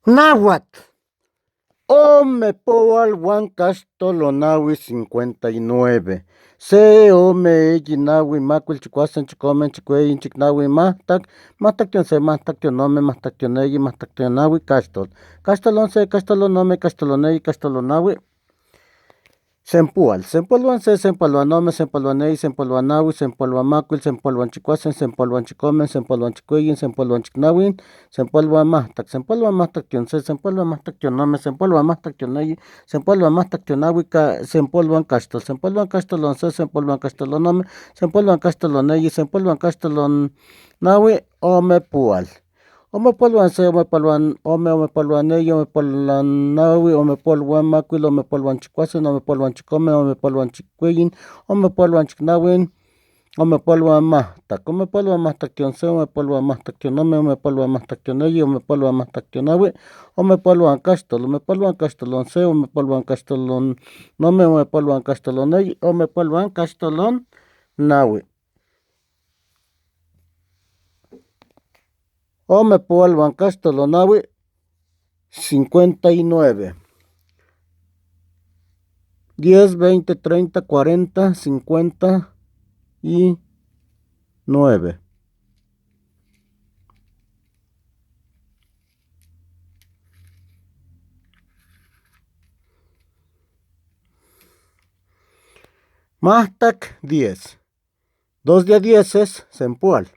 Náhuatl. Ome powal huancastolonaui 59. Se ome eyi naui macuil chicuasen chicomen chicueyin chicnaui mahtac se mahtac mahtac naui castol. Castol once, castol nome, castol neyi, castol naui. Sempual, sempualuan se, sempualuan nome, sempualuan neyi, sempualuan naui, sempualuan macuil, sempualuan chicuasen, sempualuan chicomen, sempualuan chicueyin, sempualuan chicnauin, sempualuan mahtac se, sempualuan mahtac nome, sempualuan mahtac neyi, sempualuan mahtac naui, sempualuan castol, sempualuan castol once, sempualuan castol nome, sempualuan castol neyi, sempualuan castol naui, omepual. Omepualuan se, omepualuan ome, omepualuan neyi, omepualuan naui, omepualuan macuil, omepualuan chicuasen, omepualuan chicomen, omepualuan chicueyin, omepualuan chicnauin, omepualuan mahtac se, omepualuan mahtac nome, omepualuan mahtac neyi, omepualuan mahtac naui, omepualuan castol once, omepualuan castol nome, omepualuan castol neyi, omepualuan castol naui. Omepualuan castol naui 59. 10, 20, 30, 40, 59. Mahtac 10. 2 de 10 es sempual.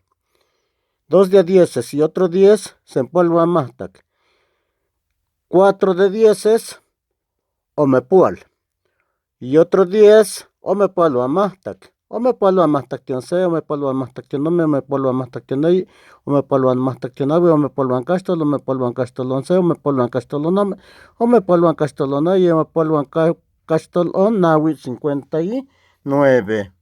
2 de 10 y otro 10, sempualuan mahtac. 4 de 10 es omepual. Y otro 10, omepualuan mahtac. Omepualuan mahtac se, omepualuan mahtac nome, omepualuan mahtac neyi, omepualuan mahtac naui, omepualuan castol once, omepualuan castol nome, omepualuan castol neyi, omepualuan castol naui 59.